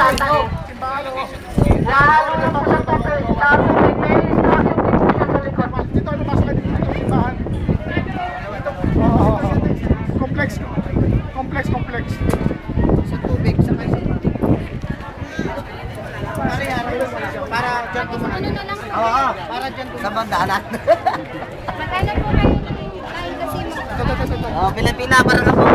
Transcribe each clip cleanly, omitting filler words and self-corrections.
nagtatayo. Lalo na po sa tatay, lalo na may station dito siya sa likod. Dito ano mas may dito simbahan. Complex. Sa tubig, sa kayo. Para dyan kumain. Oo, para dyan kumain. Sa bandalan. Magkano po kayo kain kasi mo? Oh, pila-pila para kapon.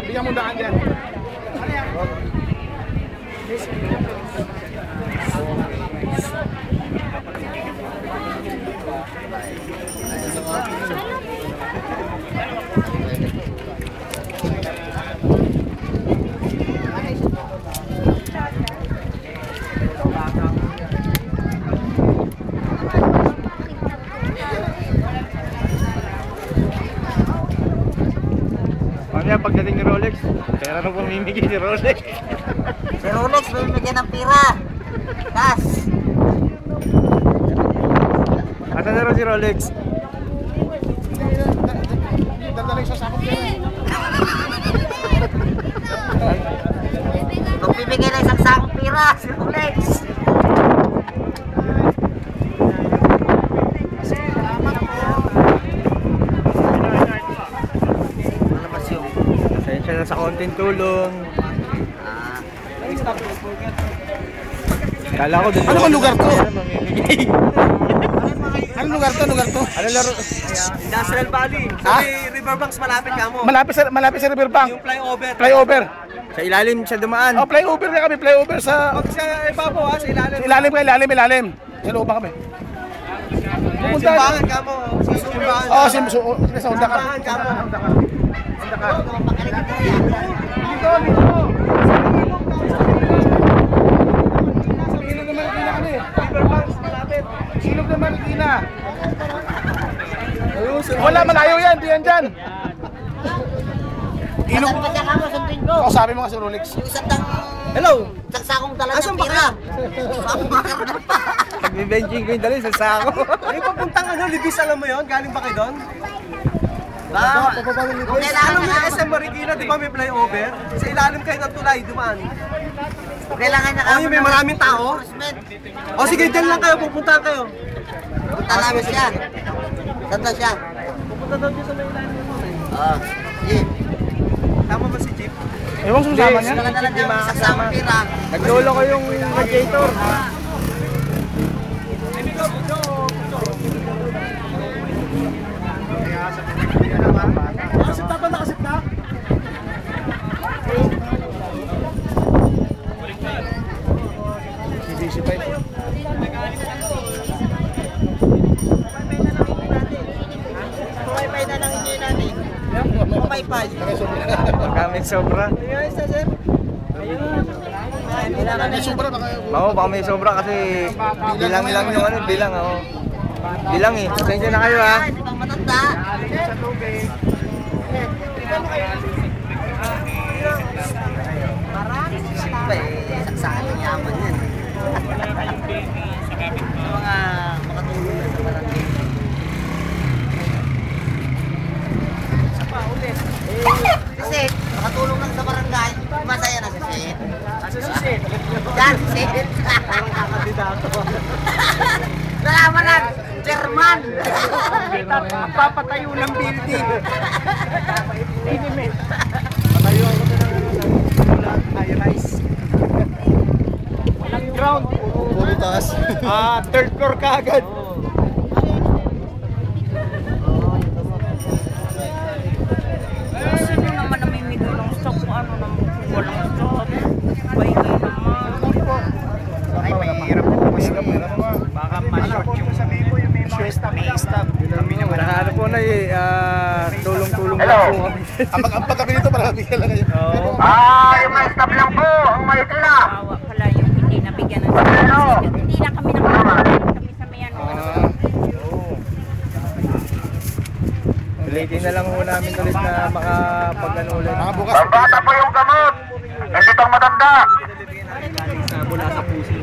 Bigyan mo daan dyan. Mamaya pagdating ni Rolex, pera na pamimigay ni Rolex. Si Rolex, bibigyan ng pira. Cash. Asa na rin si Rolex? Dadaling sa sakop yan. Magbibigay ng isang sakong pira, si Rolex. Pasensya na sa konting tulong. Kala ko dun. Ano bang lugar to? Mamimigay. Anong lugar to? Ano laro? Industrial Valley. Sa Riverbanks malapit ka mo. Malapit sa Riverbank. Yung flyover. Flyover. Sa ilalim siya dumaan. Oh, flyover na kami. Flyover sa... Pag sa ibabaw sa ilalim. Ilalim. Sa looban kami. Pupunta. Simbahan ka mo. Sa simbahan. Oo, sa Honda ka. Simbahan ka mo. Dito. Sa ilog ng Marikina kami. Riverbanks malapit. Ilog ng Marikina. Wala, malayo yan. Di yan dyan. Ilog. Saan ba dyan ka mo, sundin ko? O, sabi mo nga si Rolex. Yung isang tang... Hello. Isang sakong dala Asan ng ba pira. Papakarap pa. Nagbe-benching ko yung dali sa sako. Ay, pagpuntang Libis, alam mo yun? Galing ba kayo doon? Kung kailangan Alam mo niya yung SM Marikina, di ba may flyover? Sa ilalim kayo ng tulay, dumaan. Kung kailangan niya Oh, yung may maraming tao? O sige, dyan lang kayo, pupuntahan kayo. Punta namin siya. Saan ba siya? Pupunta daw dyan sa may ilalim mo. Oo. Sige. Tama ba si Jeep? Ewan kung sasama niya. Nakadala niya yung isang sakong pira. Naglolo ko yung radiator. Nakasip na ba? Nakasip na? CDC5. Wi-Fi na lang hindi natin. Wi-Fi. Pagkamit sobra. May sobra na kayo. Oo, baka may sobra kasi bilang lang yung ano, bilang ako. Bilang eh. Pasensya na kayo ha. Hindi bang matanda? Siyempre, saksakan ng yaman yan. Sa mga makatulong na sa barangay. Kasi makatulong lang sa barangay, masaya na si Sid. Yan, si Sid. Nalaman lang, German. Papatayo ng building. Patayo ako na ng high-rise. Walang ground. Puro taas. Third floor ka agad. Kasi nyo naman namimigay ng stock kung ano naman kung walang stock. Baigay naman. Ay, mahirap po. Baka ma-short yung may stop. Ano po na eh, tulong-tulong lang po kami. Ang pagkabi nito, marami ka lang ngayon. Yung mga stop lang po, ang Marikina. Kawawa pala yung hindi nabigyan ng stock. Hindi na kami nakakabigyan kami sa may ano. Ulitin na lang po namin ulit na makapag-ano ulit. Mga bukas. Bata po yung gamot. Hindi pang matanda. Mula sa puso.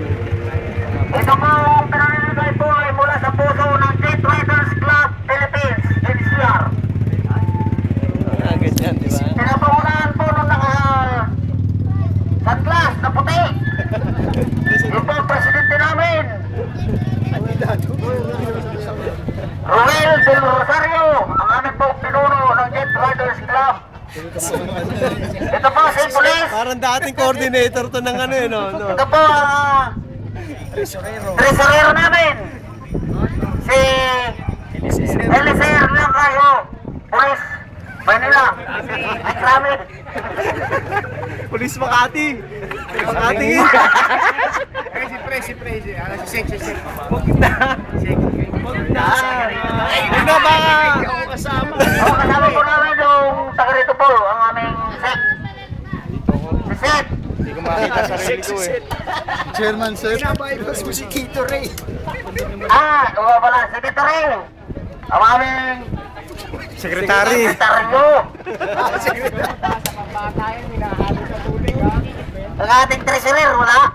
Ito po ang pinangyayari po ay mula sa puso ng Jet Riders Club Philippines. Del Rosario, ang aming pong pinuno ng Jet Riders Club. Ito po si Police. Parang dating coordinator to ng ano no. Ito po ang tresorero namin. Si Eliser lang kayo. Police. Manila. Ay, krami. Police Makati. Makati. Si Pre. Si Sek. Huwag na baka. Kasama po namin yung taga rito po, ang aming Sek. Si Sek. Hindi ko makita sarili ko eh. Chairman, sir. Oo pala, Secretary. Ang aming Sekretary. sekretaryo. Ang ating treasurer, wala.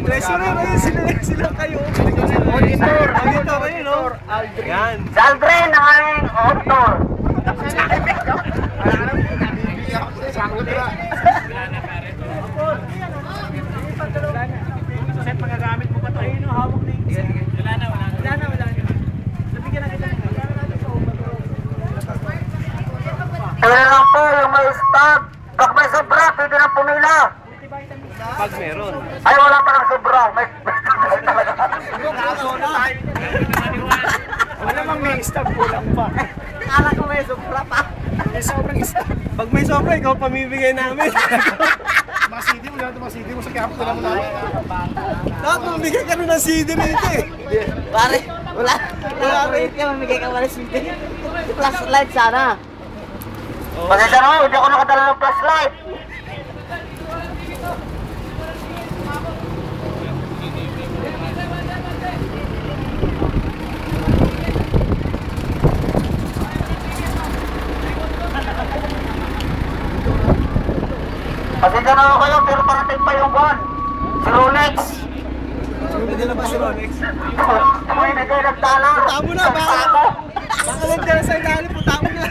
Treasurer ayun sila kayo. Auditor kayo no. Yan. Si Aldrin, ang aming auditor. Set, magagamit mo pa ito. Ayun, hawak na yung isa. Wala na. Nabigyan na kita. Pwede lang po yung may stock. Pag may sobra, pwede lang pumila. Pag meron. Ay, wala pa ng sobra. May stock talaga. Wala mang may stop, kulang pa. Kala ko may sobra pa. May sobrang stop. Pag may sobra, ikaw pamibigay namin. Mga CD mo, lahat ng mga CD mo sa kaya ko lang Dapat mamigay ka rin ng CD rito eh. Pare, wala. Wala rate ka, mamigay ka wala sige. Flashlight sana. Pasensya na, hindi ako nakadala ng flashlight. Pasensya na ako kayo, pero parating pa yung buwan. Si Rolex. Hindi na ba si Rolex? May nagdala. Punta mo na, baka. Baka nagdala sa ilalim, punta mo na.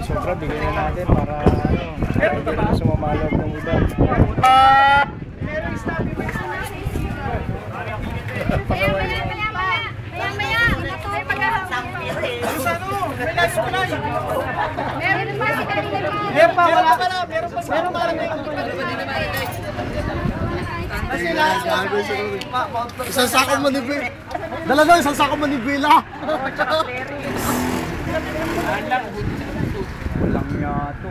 Sobra, bigyan na natin para hindi na sumamalog ng iba. Isang sako manibela. Dalaga, isang sako manibela. Walang yato.